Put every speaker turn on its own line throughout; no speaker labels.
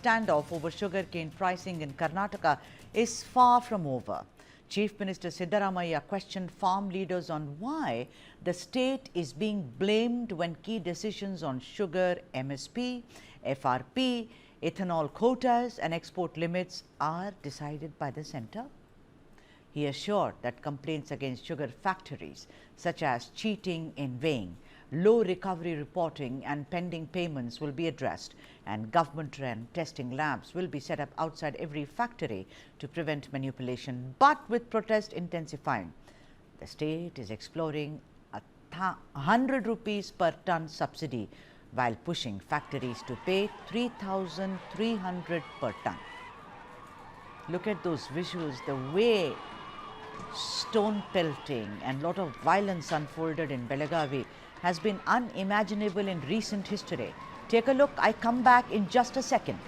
standoff over sugarcane pricing in Karnataka is far from over. Chief Minister Siddaramaiah questioned farm leaders on why the state is being blamed when key decisions on sugar MSP, FRP, ethanol quotas and export limits are decided by the centre. He assured that complaints against sugar factories such as cheating in weighing, low recovery reporting and pending payments will be addressed, and government-run testing labs will be set up outside every factory to prevent manipulation. But with protest intensifying, the state is exploring a 100 rupees per tonne subsidy while pushing factories to pay 3,300 per tonne. Look at those visuals, the way stone pelting and lot of violence unfolded in Belagavi has been unimaginable in recent history. Take a look. I come back in just a second.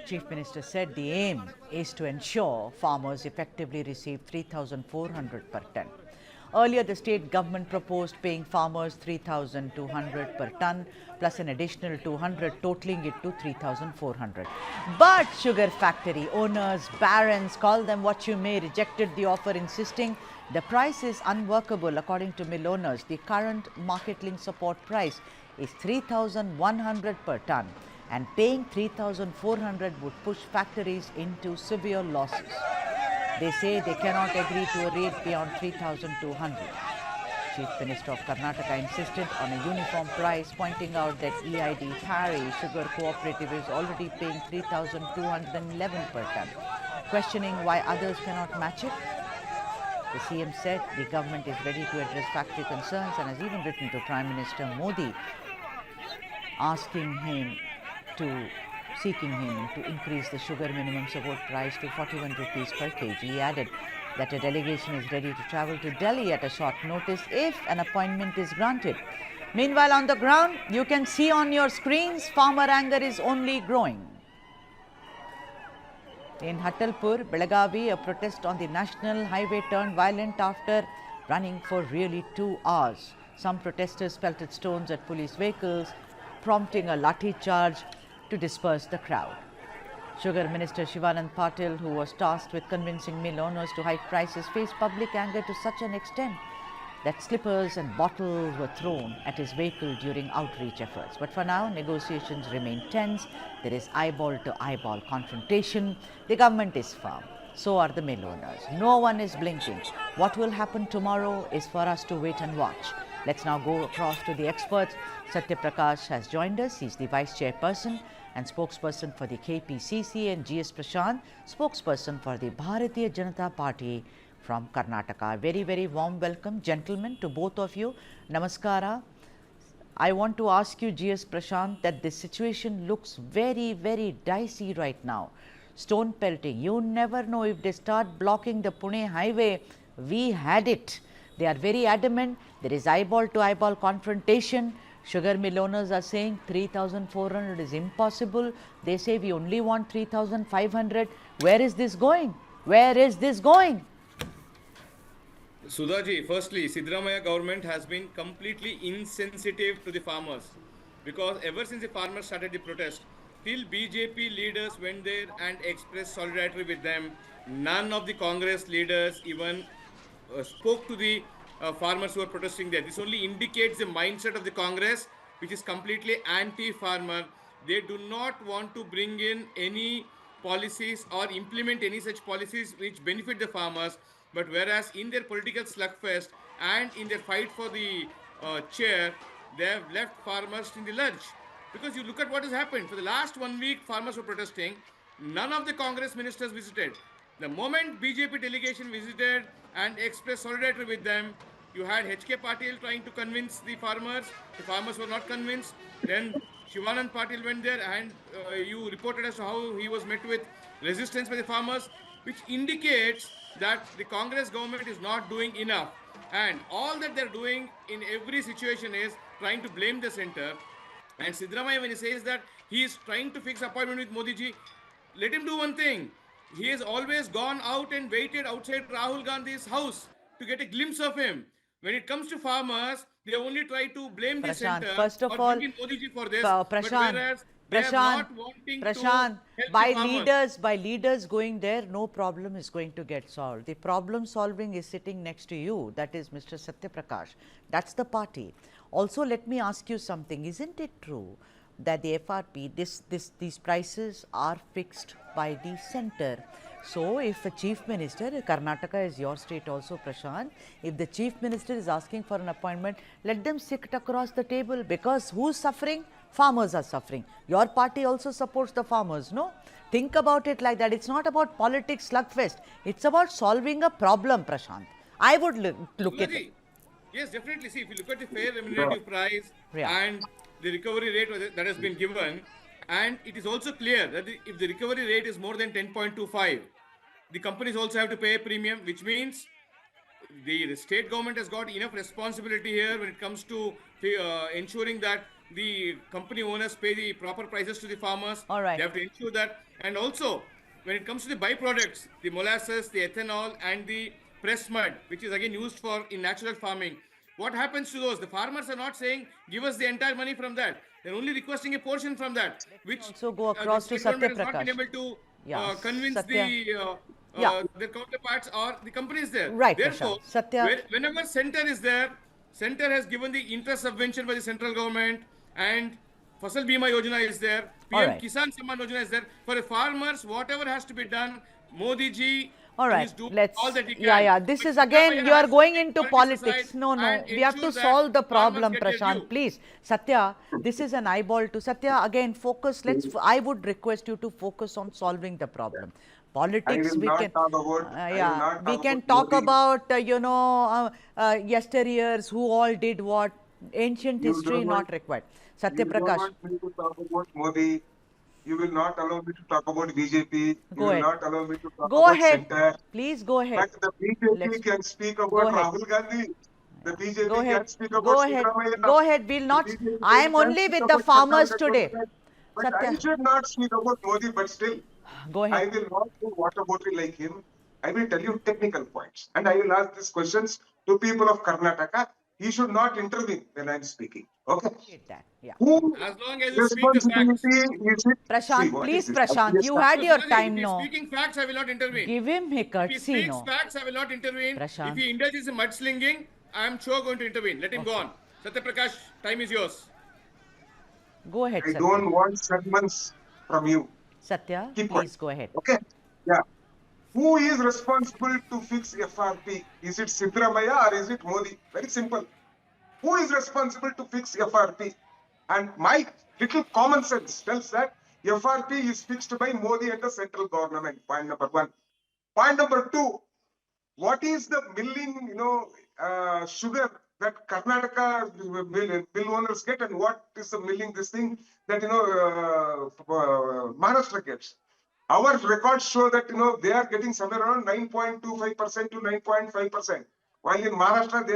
Chief Minister said the aim is to ensure farmers effectively receive 3,400 per tonne. Earlier, the state government proposed paying farmers 3,200 per tonne plus an additional 200, totaling it to 3,400. But sugar factory owners, barons, call them what you may, rejected the offer, insisting the price is unworkable. According to mill owners, the current market-linked support price is 3,100 per tonne, and paying 3,400 would push factories into severe losses. They say they cannot agree to a rate beyond 3,200. Chief Minister of Karnataka insisted on a uniform price, pointing out that EID Thari Sugar Cooperative is already paying 3,211 per tonne, questioning why others cannot match it. The CM said the government is ready to address factory concerns and has even written to Prime Minister Modi seeking him to increase the sugar minimum support price to 41 rupees per kg. He added that a delegation is ready to travel to Delhi at a short notice if an appointment is granted. Meanwhile, on the ground, you can see on your screens, farmer anger is only growing. In Hattalpur, Belagavi, a protest on the national highway turned violent after running for really 2 hours. Some protesters pelted stones at police vehicles, prompting a lathi charge to disperse the crowd. Sugar Minister Shivanand Patil, who was tasked with convincing mill owners to hike prices, faced public anger to such an extent that slippers and bottles were thrown at his vehicle during outreach efforts. But for now, negotiations remain tense. There is eyeball-to-eyeball confrontation. The government is firm. So are the mill owners. No one is blinking. What will happen tomorrow is for us to wait and watch. Let's now go across to the experts. Satya Prakash has joined us. He's the Vice Chairperson and spokesperson for the KPCC, and GS Prashant, spokesperson for the Bharatiya Janata Party from Karnataka. Very, very warm welcome, gentlemen, to both of you. Namaskara. I want to ask you, GS Prashant, that this situation looks very, very dicey right now. Stone pelting, you never know if they start blocking the Pune highway. We had it. They are very adamant. There is eyeball-to-eyeball confrontation. Sugar mill owners are saying 3,400 is impossible. They say we only want 3,500. Where is this going? Where is this going?
Sudhaji, firstly, Siddaramaiah government has been completely insensitive to the farmers, because ever since the farmers started the protest, till BJP leaders went there and expressed solidarity with them, none of the Congress leaders even spoke to the farmers who are protesting there. This only indicates the mindset of the Congress, which is completely anti-farmer. They do not want to bring in any policies or implement any such policies which benefit the farmers. But whereas in their political slugfest and in their fight for the chair, they have left farmers in the lurch. Because you look at what has happened. For the last 1 week, farmers were protesting. None of the Congress ministers visited. The moment BJP delegation visited and expressed solidarity with them, you had HK Patil trying to convince the farmers. The farmers were not convinced. Then Shivanand Patil went there and you reported as to how he was met with resistance by the farmers. which indicates that the Congress government is not doing enough. And all that they're doing in every situation is trying to blame the center. And Siddaramaiah, when he says that he is trying to fix appointment with Modi ji, let him do one thing. He has always gone out and waited outside Rahul Gandhi's house to get a glimpse of him. When it comes to farmers, they only try to blame the
Prashant,
center
first of
or
all,
bring in Modi ji for this.
Prashant,
but whereas they are not wanting to help
by
the farmers.
leaders going there, no problem is going to get solved. The problem solving is sitting next to you. That is Mr. Satya Prakash. That's the party. Also, let me ask you something. Isn't it true that the FRP, these prices are fixed by the center? So, if a chief minister, Karnataka is your state also, Prashant, if the chief minister is asking for an appointment, let them sit across the table, because who's suffering? Farmers are suffering. Your party also supports the farmers, no? Think about it like that. It's not about politics slugfest. It's about solving a problem, Prashant. I would look at it.
Yes, definitely. See, if you look at the fair remunerative price and the recovery rate that has been given, and it is also clear that if the recovery rate is more than 10.25, the companies also have to pay a premium, which means the state government has got enough responsibility here when it comes to ensuring that the company owners pay the proper prices to the farmers.
All right.
They have to ensure that. And also, when it comes to the byproducts, the molasses, the ethanol, and the press mud, which is again used in natural farming, what happens to those? The farmers are not saying, give us the entire money from that. They're only requesting a portion from that, which
also go across
the
to
state
Satya
government has not been
Prakash.
able to convince
Satya.
their counterparts or the companies there.
Right,
Therefore,
Satya.
whenever center is there, center has given the interest subvention by the central government, and Fasal Bima Yojana is there, PM Kisan Samman Yojana is there. For the farmers, whatever has to be done, Modi ji is doing all that he can.
This is again, you are going into politics. No, we have to solve the problem, Prashant. Please, Satya, this is an eyeball to Satya. Again, focus. I would request you to focus on solving the problem. Politics, we can talk about yesteryears, who all did what. Ancient history not required. Satya Prakash.
You will not allow me to talk about Modi. You will not allow me to talk about BJP. You will not allow me to talk about center.
Please go ahead.
But the BJP can speak about Rahul Gandhi. The BJP can speak about Siddaramaiah.
Go ahead. We'll not. I am only with the farmers today.
But I should not speak about Modi, but still.
Go ahead.
I will not do water bottle like him. I will tell you technical points. And I will ask these questions to people of Karnataka. He should not intervene when I am speaking. Okay? Who
as long as you speak the facts.
Prashant, please, Prashant, you had your time now.
If he's speaking facts, I will not intervene.
Give him a courtesy.
If he speaks facts, I will not intervene.
Prashant.
If he indulges in mudslinging, I am sure going to intervene. Let him go on. Satya Prakash, time is yours.
Go ahead,
Satya. I don't want sermons from you.
Satya, please go ahead.
Okay? Yeah. Who is responsible to fix FRP? Is it Siddaramaiah or is it Modi? Very simple. Who is responsible to fix FRP? And my little common sense tells that FRP is fixed by Modi and the central government. Point number one. Point number two. What is the milling, sugar that Karnataka mill owners get, and what is the milling that Maharashtra gets? Our records show that they are getting somewhere around 9.25% to 9.5%, while in Maharashtra they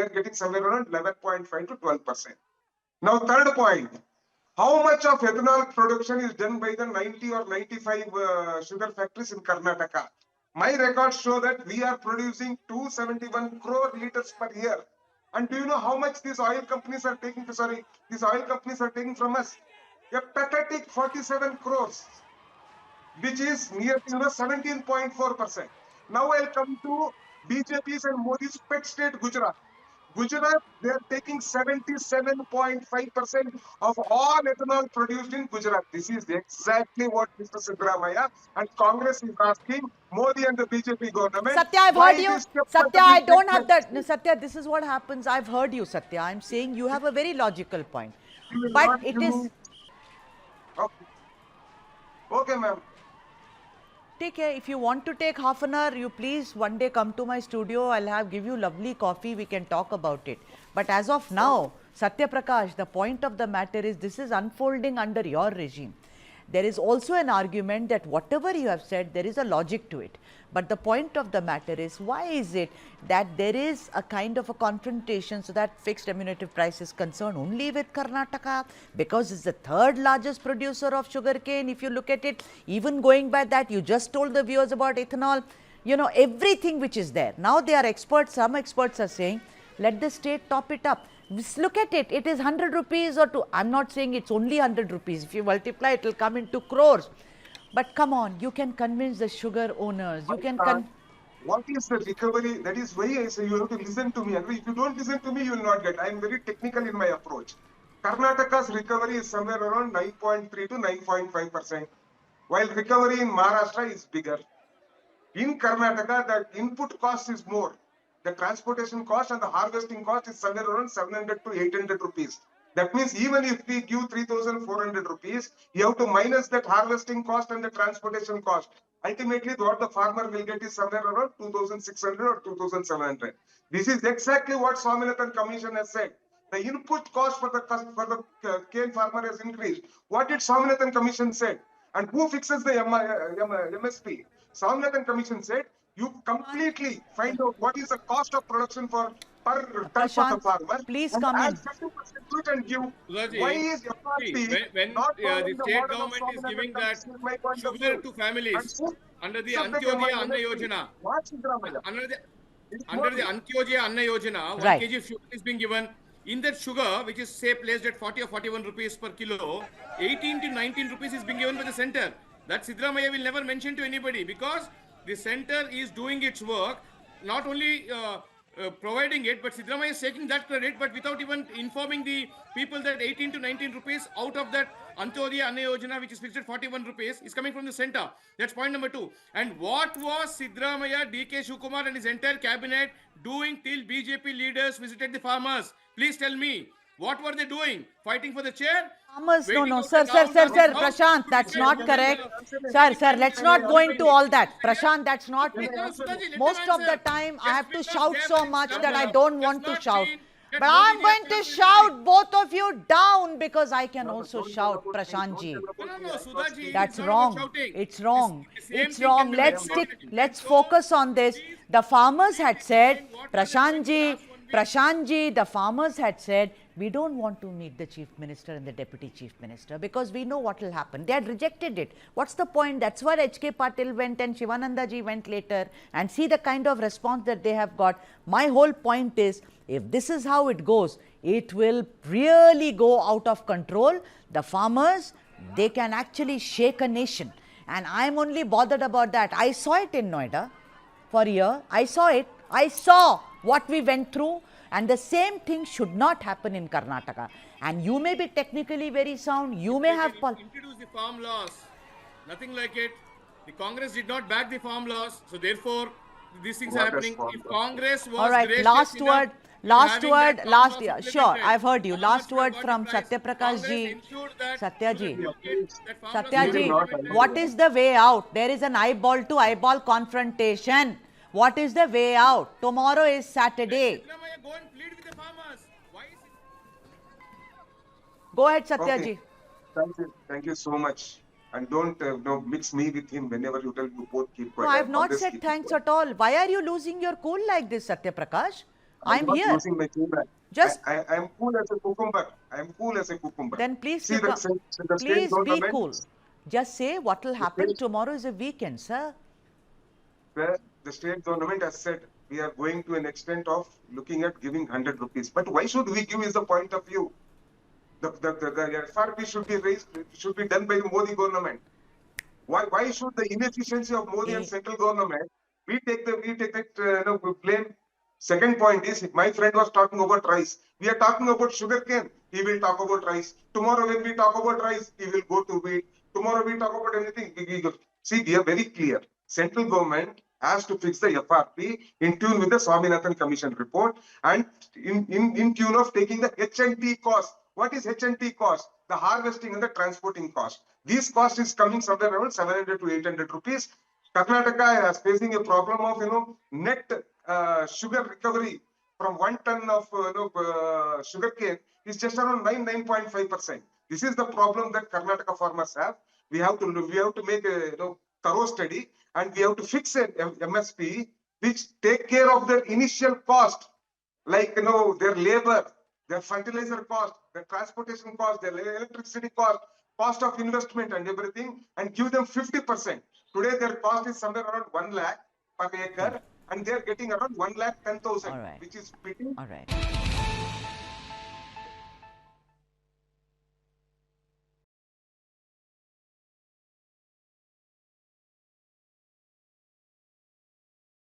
are getting somewhere around 11.5 to 12%. Now, third point: how much of ethanol production is done by the 90 or 95 sugar factories in Karnataka? My records show that we are producing 271 crore liters per year. And do you know how much these oil companies are taking? These oil companies are taking from us a pathetic 47 crores. Which is near 17.4%. Now I'll come to BJP's and Modi's pet state, Gujarat. Gujarat, they are taking 77.5% of all ethanol produced in Gujarat. This is exactly what Mr. Siddaramaiah and Congress is asking Modi and the BJP government.
Satya, I've heard you. Satya, I don't have that. Satya, this is what happens. I've heard you, Satya. I'm saying you have a very logical point. But it is...
Okay, ma'am.
Take care. If you want to take half an hour, you please one day come to my studio. I'll give you lovely coffee. We can talk about it. But as of now, Satya Prakash, the point of the matter is this is unfolding under your regime. There is also an argument that whatever you have said, there is a logic to it. But the point of the matter is, why is it that there is a kind of a confrontation so that fixed remunerative price is concerned only with Karnataka? Because it's the third largest producer of sugarcane. If you look at it, even going by that, you just told the viewers about ethanol, you know, everything which is there. Now they are experts, some experts are saying, let the state top it up. Just look at it, it is 100 rupees or 2. I'm not saying it's only 100 rupees. If you multiply, it will come into crores. But come on, you can convince the sugar owners. You can
what is the recovery? That is why I say you have to listen to me. And if you don't listen to me, you will not get. I am very technical in my approach. Karnataka's recovery is somewhere around 9.3 to 9.5%, while recovery in Maharashtra is bigger. In Karnataka, the input cost is more. The transportation cost and the harvesting cost is somewhere around 700 to 800 rupees. That means even if we give 3,400 rupees, you have to minus that harvesting cost and the transportation cost. Ultimately, what the farmer will get is somewhere around 2,600 or 2,700. This is exactly what Swaminathan Commission has said. The input cost for the cane farmer has increased. What did Swaminathan Commission say? And who fixes the MSP? Swaminathan Commission said, you completely find out what is the cost of production per ton for the farmer.
Please
and
come
add
in.
50% to it and give.
Sudaji,
Why is FRP
when
not
the
following the
state
model of
government is
Swaminathan
giving that
Commission, my point of
sugar
view?
to families
And
under the
who
Antyodaya Anna Yojana,
What Siddaramaiah?
under the Antyodaya Anna Yojana, 1
Right.
kg of sugar is being given. In that sugar, which is say placed at 40 or 41 rupees per kilo, 18 to 19 rupees is being given by the center. That Siddaramaiah will never mention to anybody, because the center is doing its work, not only providing it, but Siddaramaiah is taking that credit, but without even informing the people that 18 to 19 rupees out of that Antyodaya Anna Yojana, which is fixed at 41 rupees, is coming from the center. That's point number 2. And what was Siddaramaiah, DK Shivakumar and his entire cabinet doing till BJP leaders visited the farmers? Please tell me. What were they doing? Fighting for the chair?
Farmers,
Waiting
no,
outside
sir,
the house and house
Prashant,
to
that's
decide
not
who
correct.
will,
Sir, let's not go into all that. Prashant, that's not.
No, Sudhaji, let
Most
them
of the
answer.
time, I
Just
have to
because
shout
they
so
have
much
been
that I
slumber
don't
does
want to
not
shout.
mean that
But
Modi
I'm
ji
going
has
to
failed
shout both of you down because I can also shout, Prashant ji.
No, Sudhaji,
That's
it's not about
wrong.
shouting.
It's wrong.
The same
It's
thing
wrong.
can be
Let's
mentioned.
stick. Let's
So,
focus on this.
please,
The farmers had said,
explain what were they doing in the last 1 week?
Prashant ji, the farmers had said, we don't want to meet the chief minister and the deputy chief minister because we know what will happen. They had rejected it. What's the point? That's why H.K. Patil went and Shivananda ji went later, and see the kind of response that they have got. My whole point is, if this is how it goes, it will really go out of control. The farmers, they can actually shake a nation. And I'm only bothered about that. I saw it in Noida for a year. I saw it. I saw what we went through. And the same thing should not happen in Karnataka. And you may be technically very sound. You may have...
introduced the farm laws. Nothing like it. The Congress did not back the farm laws. So therefore, these things are happening. If Congress was
All right,
gracious
last
enough
word,
to
last
having
word,
that
last,
farm
yeah,
laws
sure,
implemented,
I've heard you.
farmers
Last
would have
word
got
from
the price.
Satya Prakash
Congress
ji.
ensured that
Satya
so that
ji.
that farm laws
Satya
were
ji,
implemented.
what is the way out? There is an eyeball to eyeball confrontation. What is the way out? Tomorrow is Saturday.
Siddaramaiah, go and plead with the farmers. Why is it?
Go ahead, Satya
Okay.
ji.
Thank you so much. And don't mix me with him whenever you tell you both keep
No,
quiet.
I have not
always
said
keep
thanks
quiet.
at all. Why are you losing your cool like this, Satya Prakash? I'm
not
here.
losing my cool.
Just-
I am cool as a cucumber. I am cool as a cucumber.
Then please,
See the state
please be
government,
cool. Just say what will happen.
state-
Tomorrow is a weekend, sir.
the state government has said we are going to an extent of looking at giving 100 rupees. But why should we give is the point of view? The FRP should be raised, should be done by the Modi government. Why should the inefficiency of Modi and central government, we take that blame? Second point is, my friend was talking about rice. We are talking about sugarcane. He will talk about rice. Tomorrow when we talk about rice, he will go to wheat. Tomorrow we talk about anything. See, we are very clear. Central government has to fix the FRP in tune with the Swaminathan Commission report and in tune of taking the H&T cost. What is H&T cost? The harvesting and the transporting cost. This cost is coming somewhere around 700 to 800 rupees. Karnataka is facing a problem of net sugar recovery from 1 ton of sugarcane is just around 9.5%. This is the problem that Karnataka farmers have. we have to make a thorough study, and we have to fix an MSP which take care of their initial cost, like their labor, their fertilizer cost, their transportation cost, their electricity cost, cost of investment and everything, and give them 50%. Today their cost is somewhere around 1 lakh per acre, and they are getting around 1,10,000,
All right.
which is pretty.
All right.